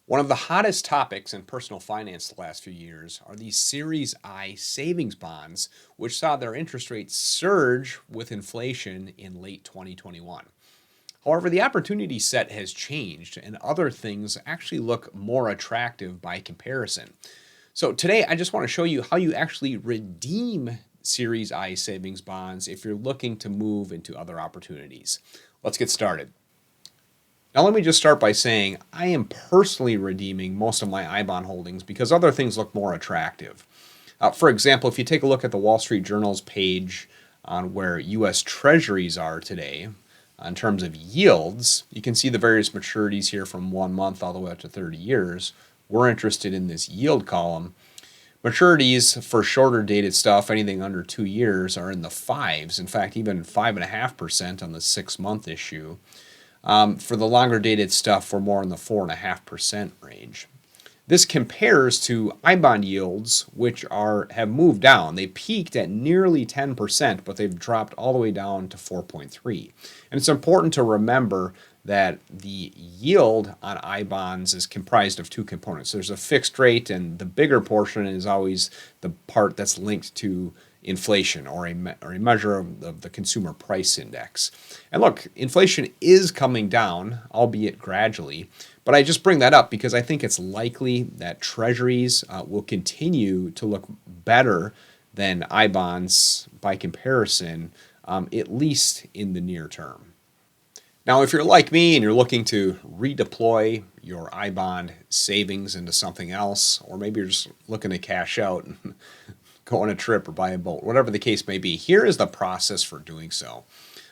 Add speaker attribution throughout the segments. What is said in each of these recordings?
Speaker 1: One of the hottest topics in personal finance the last few years are these Series I savings bonds, which saw their interest rates surge with inflation in late 2021. However, the opportunity set has changed and other things actually look more attractive by comparison. So today I just want to show you how you actually redeem Series I savings bonds if you're looking to move into other opportunities. Let's get started. Now, let me just start by saying I am personally redeeming most of my I bond holdings because other things look more attractive. For example, if you take a look at the Wall Street Journal's page on where U.S. Treasuries are today, in terms of yields, you can see the various maturities here from 1 month all the way up to 30 years. We're interested in this yield column. Maturities for shorter dated stuff, anything under 2 years, are in the fives. In fact, even 5.5% on the 6 month issue. For the longer dated stuff, we're more in the 4.5% range. This compares to I bond yields, which have moved down. They peaked at nearly 10%, but they've dropped all the way down to 4.3. And it's important to remember that the yield on I bonds is comprised of two components. There's a fixed rate, and the bigger portion is always the part that's linked to inflation or a measure of the consumer price index. And look, inflation is coming down, albeit gradually. But I just bring that up because I think it's likely that Treasuries will continue to look better than I bonds by comparison, at least in the near term. Now, if you're like me and you're looking to redeploy your I bond savings into something else, or maybe you're just looking to cash out and go on a trip or buy a boat, whatever the case may be, here is the process for doing so.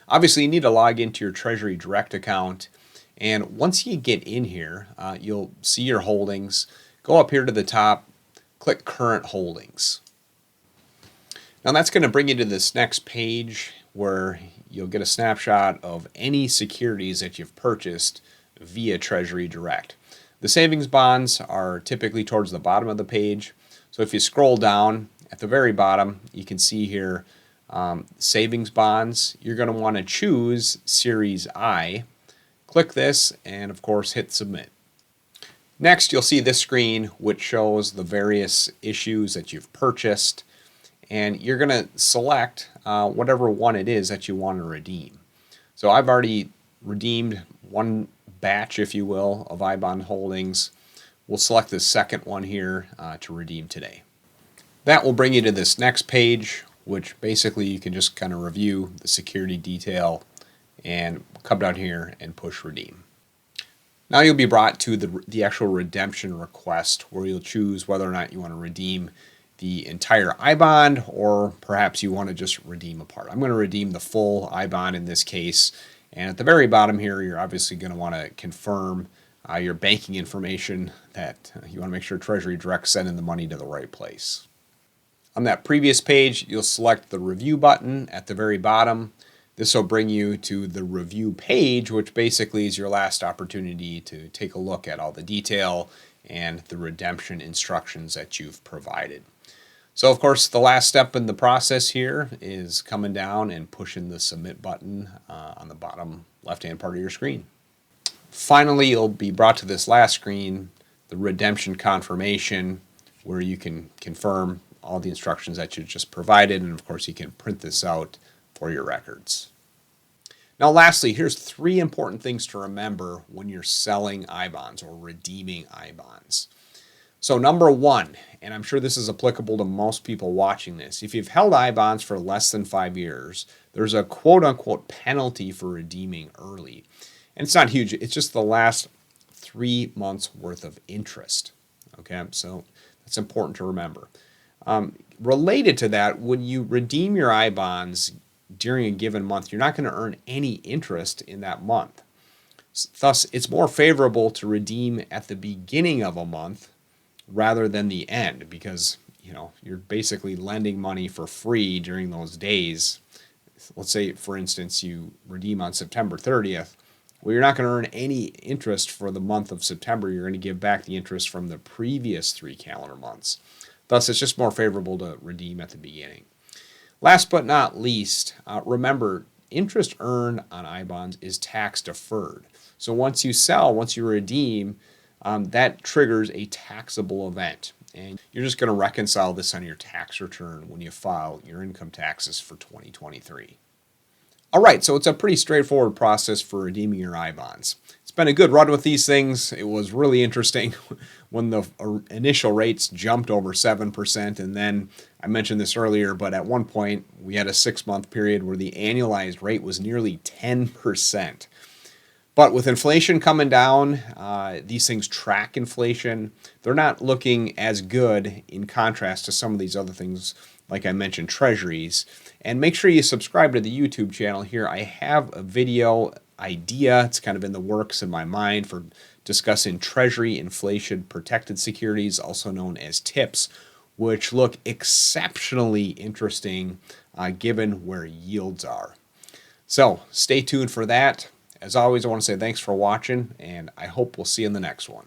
Speaker 1: Obviously, you need to log into your Treasury Direct account. And once you get in here, you'll see your holdings. Go up here to the top, click Current Holdings. Now that's going to bring you to this next page where you'll get a snapshot of any securities that you've purchased via Treasury Direct. The savings bonds are typically towards the bottom of the page. So if you scroll down at the very bottom, you can see here savings bonds. You're going to want to choose Series I. Click this and, of course, hit Submit. Next, you'll see this screen which shows the various issues that you've purchased, and you're going to select whatever one it is that you want to redeem. So I've already redeemed one batch, if you will, of I bond holdings. We'll select the second one here to redeem today. That will bring you to this next page, which basically you can just kind of review the security detail and come down here and push redeem. Now you'll be brought to the actual redemption request where you'll choose whether or not you want to redeem the entire I bond or perhaps you want to just redeem a part. I'm going to redeem the full I bond in this case. And at the very bottom here, you're obviously going to want to confirm your banking information that you want to make sure Treasury Direct sending the money to the right place. On that previous page, you'll select the review button at the very bottom. This will bring you to the review page, which basically is your last opportunity to take a look at all the detail and the redemption instructions that you've provided. So, of course, the last step in the process here is coming down and pushing the submit button on the bottom left-hand part of your screen. Finally, you'll be brought to this last screen, the redemption confirmation, where you can confirm all the instructions that you just provided, and of course you can print this out for your records. Now lastly, here's 3 important things to remember when you're selling I bonds or redeeming I bonds. So number 1, and I'm sure this is applicable to most people watching this, if you've held I bonds for less than 5 years, there's a quote-unquote penalty for redeeming early. And it's not huge, it's just the last 3 months worth of interest. Okay, so that's important to remember. Related to that, when you redeem your I bonds during a given month, you're not going to earn any interest in that month. Thus, it's more favorable to redeem at the beginning of a month rather than the end because you're basically lending money for free during those days. Let's say, for instance, you redeem on September 30th. Well, you're not going to earn any interest for the month of September. You're going to give back the interest from the previous 3 calendar months. Thus, it's just more favorable to redeem at the beginning. Last but not least, remember, interest earned on I bonds is tax deferred. So once you redeem, that triggers a taxable event. And you're just going to reconcile this on your tax return when you file your income taxes for 2023. All right, so it's a pretty straightforward process for redeeming your I bonds. It's been a good run with these things. It was really interesting when the initial rates jumped over 7%. And then I mentioned this earlier, but at one point we had a 6-month period where the annualized rate was nearly 10%. But with inflation coming down, these things track inflation. They're not looking as good in contrast to some of these other things, like I mentioned, treasuries. And make sure you subscribe to the YouTube channel here. I have a video idea. It's kind of in the works in my mind for discussing treasury inflation protected securities, also known as TIPS, which look exceptionally interesting given where yields are. So stay tuned for that. As always, I want to say thanks for watching, and I hope we'll see you in the next one.